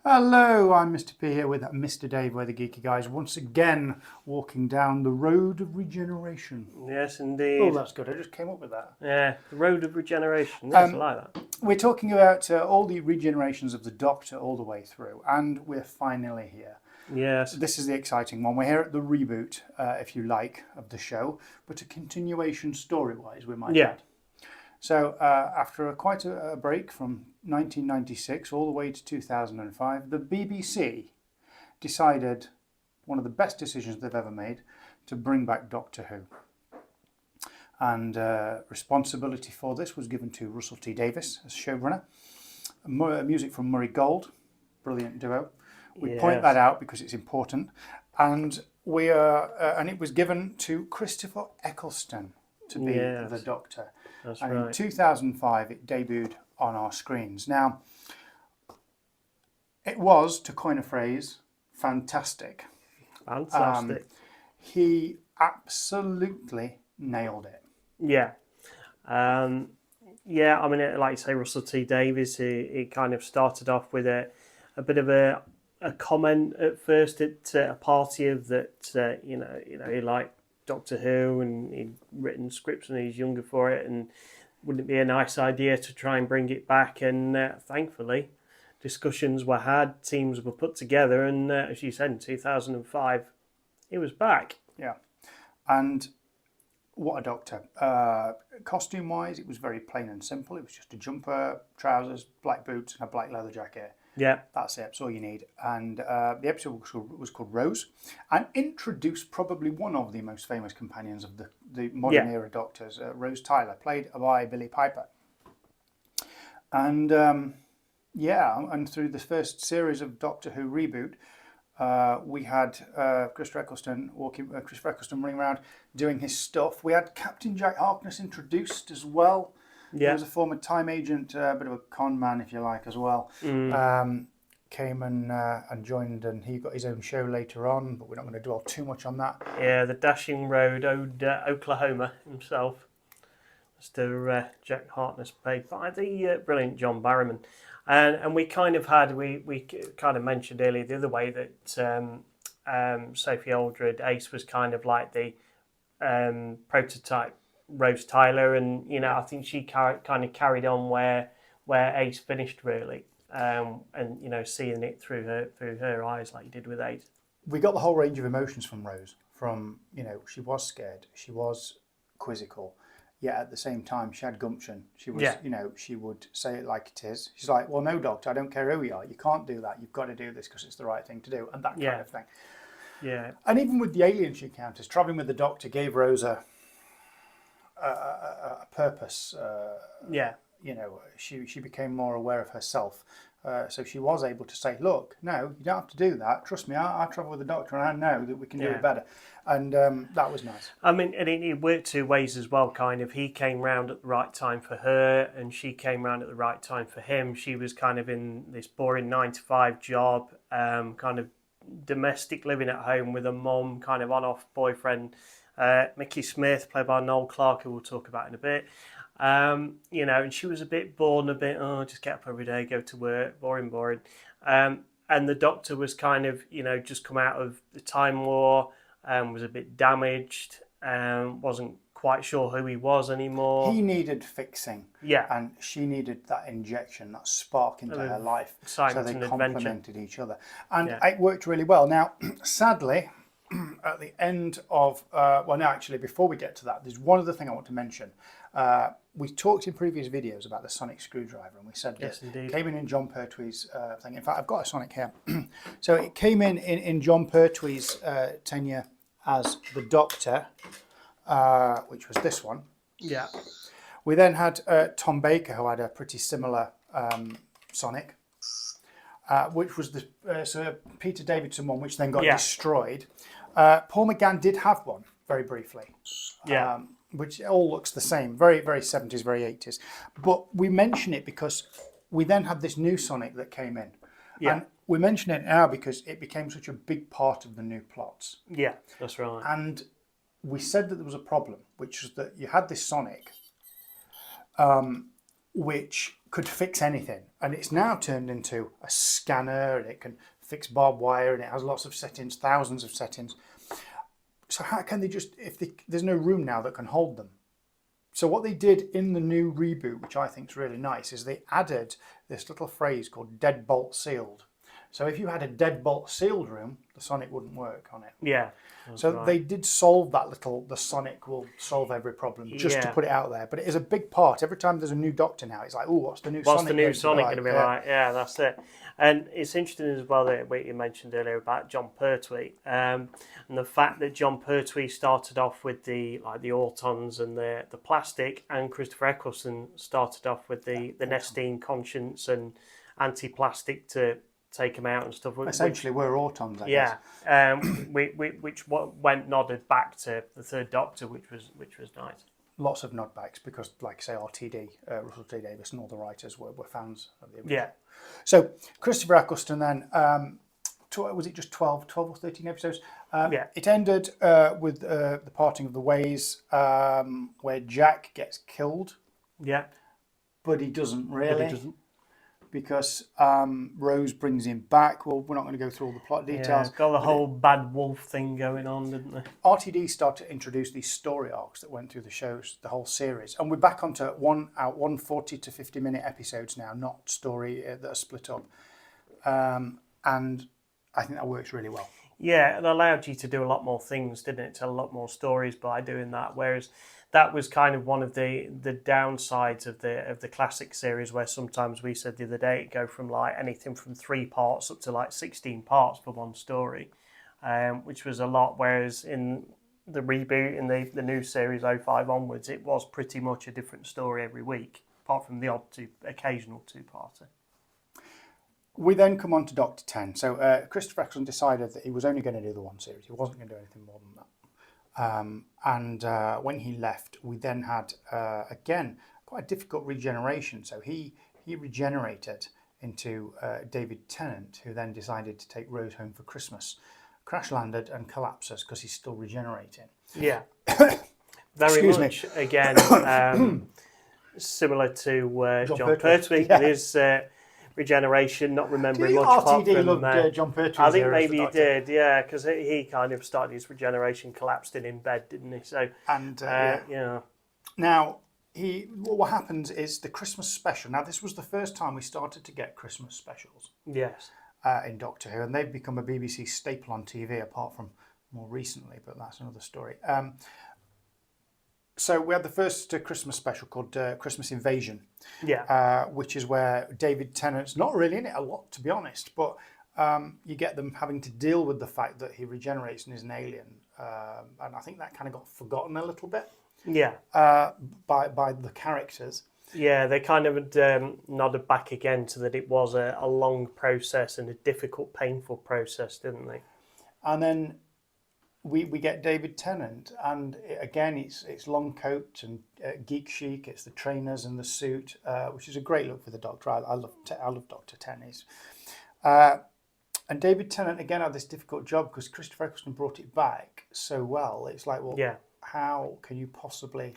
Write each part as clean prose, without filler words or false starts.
Hello, I'm Mr. P here with Mr. Dave, we're the Geeky Guys, once again walking down the road of regeneration. Yes, indeed. Oh, that's good. I just came up with that. Yeah, the road of regeneration. Yes, I like that. We're talking about all the regenerations of the Doctor all the way through, and we're finally here. Yes. This is the exciting one. We're here at the reboot, if you like, of the show, but a continuation story-wise, we might add. So after quite a break from 1996 all the way to 2005, the BBC decided, one of the best decisions they've ever made, to bring back Doctor Who. And responsibility for this was given to Russell T Davies as showrunner. Music from Murray Gold, brilliant duo. We point that out because it's important. And and it was given to Christopher Eccleston to be the Doctor. That's and right. In 2005, it debuted on our screens. Now, it was, to coin a phrase, fantastic. Fantastic. He absolutely nailed it. Yeah. Yeah, I mean, like you say, Russell T Davies, he kind of started off with a bit of a comment at first at a party of that, he liked Doctor Who and he'd written scripts when he was younger for it, and wouldn't it be a nice idea to try and bring it back? And thankfully, discussions were had, teams were put together, and as you said, in 2005, it was back. Yeah, and what a Doctor. Costume-wise, it was very plain and simple. It was just a jumper, trousers, black boots, and a black leather jacket. Yeah, that's it. That's all you need. And the episode was called Rose, and introduced probably one of the most famous companions of the modern era Doctors, Rose Tyler, played by Billie Piper. And and through the first series of Doctor Who reboot, we had Christopher Eccleston running around doing his stuff. We had Captain Jack Harkness introduced as well. Yeah. He was a former time agent, a bit of a con man, if you like, as well. Came and joined, and he got his own show later on, but we're not going to dwell too much on that. Yeah, the dashing road, Oklahoma himself. Mr. Jack Harkness, played by the brilliant John Barrowman. And we kind of had, we kind of mentioned earlier the other way that Sophie Aldred, Ace, was kind of like the prototype Rose Tyler, and I think she kind of carried on where Ace finished, really, and seeing it through her eyes like you did with Ace. We got the whole range of emotions from Rose. From she was scared, she was quizzical, yet at the same time she had gumption. She was she would say it like it is. She's like, well, no, Doctor, I don't care who you are, you can't do that. You've got to do this because it's the right thing to do, and that kind of thing. Yeah. And even with the alien she encounters, traveling with the Doctor gave Rose a purpose. She became more aware of herself, so she was able to say, look, no, you don't have to do that, trust me, I travel with the Doctor and I know that we can do it better. And that was nice. I mean, and it worked two ways as well, kind of. He came round at the right time for her, and she came round at the right time for him. She was kind of in this boring 9-to-5 job, kind of domestic, living at home with a mum, kind of on-off boyfriend, Mickey Smith, played by Noel Clarke, who we'll talk about in a bit. And she was a bit bored and a bit, just get up every day, go to work, boring. And the Doctor was kind of, just come out of the Time War, was a bit damaged, wasn't quite sure who he was anymore. He needed fixing. Yeah. And she needed that injection, that spark into her life. So they complemented each other. And it worked really well. Now, sadly, at the end of, before we get to that, there's one other thing I want to mention. We talked in previous videos about the sonic screwdriver, and we said that it came in John Pertwee's thing. In fact, I've got a sonic here. So it came in John Pertwee's tenure as the Doctor, which was this one. Yeah. We then had Tom Baker, who had a pretty similar sonic, which was the Sir Peter Davidson one, which then got destroyed. Paul McGann did have one, very briefly. Yeah. Which all looks the same, very, very 70s, very 80s. But we mention it because we then had this new Sonic that came in. Yeah. And we mention it now because it became such a big part of the new plots. Yeah, that's right. And we said that there was a problem, which was that you had this Sonic, which could fix anything, and it's now turned into a scanner, and it can fix barbed wire, and it has lots of settings, thousands of settings. So how can they just, there's no room now that can hold them? So what they did in the new reboot, which I think is really nice, is they added this little phrase called deadbolt sealed. So if you had a deadbolt sealed room, the Sonic wouldn't work on it. Yeah. So they did solve that the Sonic will solve every problem, just to put it out there. But it is a big part. Every time there's a new Doctor now, it's like, oh, what's the new Sonic going to be like? Yeah, that's it. And it's interesting as well that what you mentioned earlier about John Pertwee, and the fact that John Pertwee started off with the Autons and the plastic, and Christopher Eccleston started off with the Nestine Conscience and anti-plastic to take them out and stuff. Essentially, we're Autons, I guess. Yeah, which went nodded back to the Third Doctor, which was nice. Lots of nodbacks because, like I say, RTD, Russell T Davies, and all the writers were fans of the original. Yeah. So Christopher Eccleston then, was it just 12 or 13 episodes? It ended with the parting of the ways, where Jack gets killed. Yeah. But he doesn't really. Because Rose brings him back. Well, we're not going to go through all the plot details. Got the whole bad wolf thing going on, didn't they? RTD started to introduce these story arcs that went through the shows, the whole series. And we're back onto 140 to 50 minute episodes now, not story that are split up. And I think that works really well. Yeah, it allowed you to do a lot more things, didn't it? Tell a lot more stories by doing that. Whereas that was kind of one of the downsides of the classic series, where sometimes we said the other day it go from like anything from 3 parts up to like 16 parts for one story, which was a lot. Whereas in the reboot, in the new series 05 onwards, it was pretty much a different story every week, apart from the occasional 2-parter. We then come on to Doctor 10. So Christopher Eccleston decided that he was only going to do the one series. He wasn't going to do anything more than that. And when he left, we then had, again, quite a difficult regeneration. So he regenerated into David Tennant, who then decided to take Rose home for Christmas. Crash landed and collapses because he's still regenerating. Yeah. Very much, again, similar to John Pertwee. Yeah. His regeneration, not remembering much apart from loved John Pertwee. I think maybe he did, yeah, because he kind of started his regeneration collapsed in bed, didn't he? So, and yeah. Now what happens is the Christmas special. Now this was the first time we started to get Christmas specials. Yes. In Doctor Who, and they've become a BBC staple on TV, apart from more recently, but that's another story. So we had the first Christmas special called Christmas Invasion, which is where David Tennant's not really in it a lot, to be honest, but you get them having to deal with the fact that he regenerates and is an alien, and I think that kind of got forgotten a little bit. Yeah. By the characters. Yeah, they kind of nodded back again to that it was a long process and a difficult, painful process, didn't they? And then we get David Tennant, and again it's long coat and geek chic. It's the trainers and the suit, which is a great look for the Doctor. I love Doctor Tennant. And David Tennant again had this difficult job because Christopher Eccleston brought it back so well. It's like, well, how can you possibly?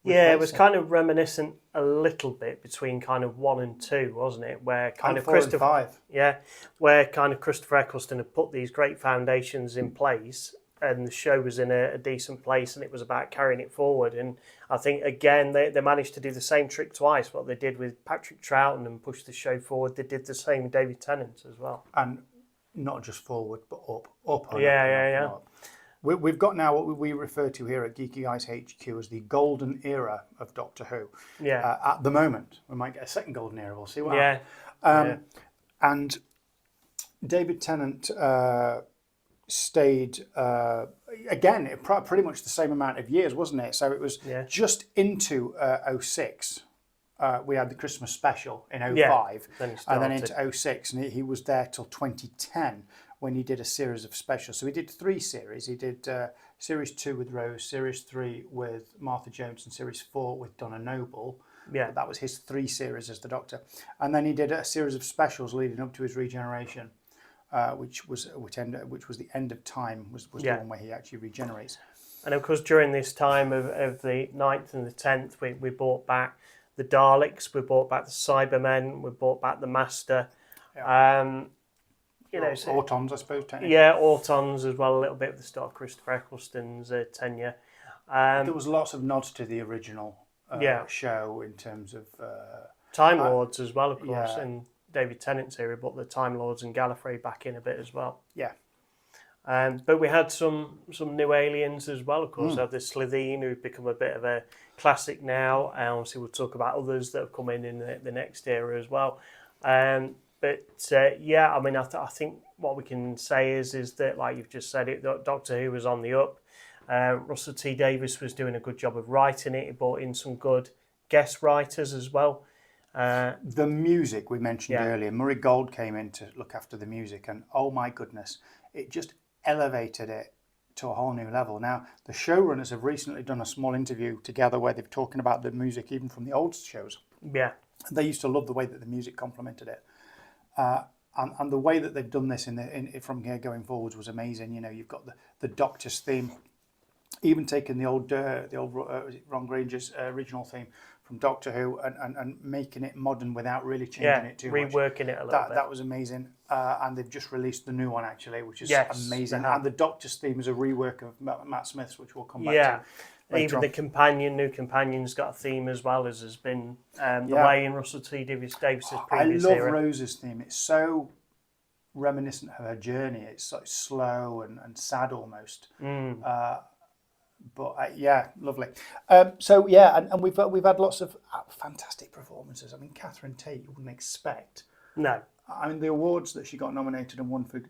Yeah, it was kind of reminiscent a little bit between kind of 1 and 2, wasn't it? Where kind of 4 and 5. Yeah, where kind of Christopher Eccleston had put these great foundations in place, and the show was in a decent place, and it was about carrying it forward. And I think again they managed to do the same trick twice. What they did with Patrick Troughton and push the show forward, they did the same with David Tennant as well. And not just forward, but up. Up. We've got now what we refer to here at Geeky Eyes HQ as the golden era of Doctor Who. Yeah. At the moment, we might get a second golden era. We'll see what happens. And David Tennant stayed again pretty much the same amount of years, wasn't it? So it was just into 06. We had the Christmas special in 05, and then into 06, and he was there till 2010. When he did a series of specials. So he did 3 series. He did Series 2 with Rose, Series 3 with Martha Jones, and Series 4 with Donna Noble. Yeah. That was his 3 series as the Doctor. And then he did a series of specials leading up to his regeneration, which was the End of Time, was the one where he actually regenerates. And of course, during this time of the 9th and the 10th, we brought back the Daleks, we brought back the Cybermen, we brought back the Master. Yeah. You know, so, Autons, I suppose, technically. Yeah, Autons as well, a little bit of the start of Christopher Eccleston's tenure. There was lots of nods to the original show in terms of... Time Lords as well, of course, in David Tennant's era, but the Time Lords and Gallifrey back in a bit as well. Yeah. But we had some new aliens as well, of course. We had the Slitheen, who've become a bit of a classic now. And obviously, we'll talk about others that have come in the next era as well. But I mean, I think what we can say is that, like you've just said it, Doctor Who was on the up. Russell T Davies was doing a good job of writing it. He brought in some good guest writers as well. The music we mentioned earlier, Murray Gold came in to look after the music, and oh my goodness, it just elevated it to a whole new level. Now, the showrunners have recently done a small interview together where they've talking about the music even from the old shows. Yeah. They used to love the way that the music complemented it. And the way that they've done this from here going forwards was amazing. You know, you've got the Doctor's theme, even taking the old Ron Granger's original theme from Doctor Who and making it modern without really changing it too much. Reworking it a little bit. That was amazing. And they've just released the new one actually, which is amazing. And the Doctor's theme is a rework of Matt Smith's, which we'll come back to. Even the new companion's got a theme as well, as has been the way in Russell T Davies' previous I love era. Rose's theme. It's so reminiscent of her journey. It's so slow and sad almost. But lovely. And we've had lots of fantastic performances. I mean, Catherine Tate, you wouldn't expect. No. I mean, the awards that she got nominated and won for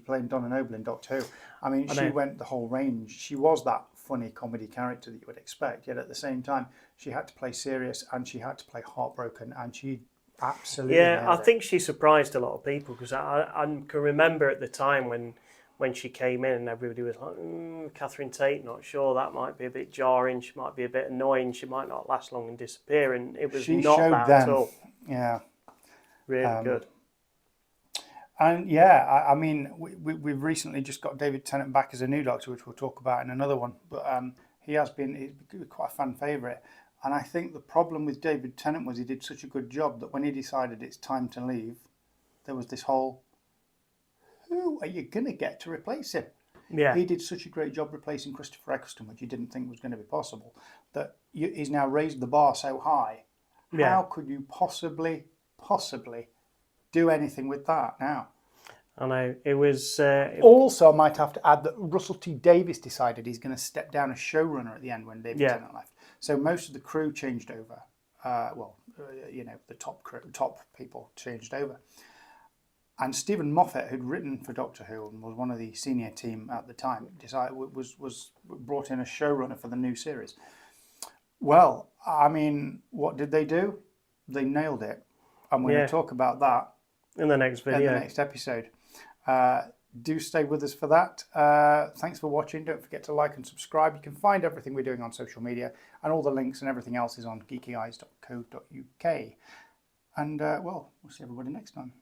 playing Donna Noble in Doctor Who. I mean, she went the whole range. She was that funny comedy character that you would expect. Yet at the same time, she had to play serious and she had to play heartbroken, and she absolutely nailed it. I think she surprised a lot of people, because I can remember at the time when she came in and everybody was like, Catherine Tate, not sure, that might be a bit jarring, she might be a bit annoying, she might not last long and disappear, and it was not that at all. Yeah. Really good. And I mean, we've recently just got David Tennant back as a new Doctor, which we'll talk about in another one, but he's quite a fan favourite. And I think the problem with David Tennant was he did such a good job that when he decided it's time to leave, there was this whole, who are you going to get to replace him? Yeah. He did such a great job replacing Christopher Eccleston, which you didn't think was going to be possible, that he's now raised the bar so high. Yeah. How could you possibly do anything with that now? I know, it was... Also, I might have to add that Russell T Davies decided he's going to step down as showrunner at the end when David Tennant left. So most of the crew changed over. The top people changed over. And Stephen Moffat, who'd written for Doctor Who and was one of the senior team at the time, was brought in as showrunner for the new series. Well, I mean, what did they do? They nailed it. And we're going to talk about that in the next video, in the next episode. Do stay with us for that. Thanks for watching. Don't forget to like and subscribe. You can find everything we're doing on social media, and all the links and everything else is on geekyeyes.co.uk. And we'll see everybody next time.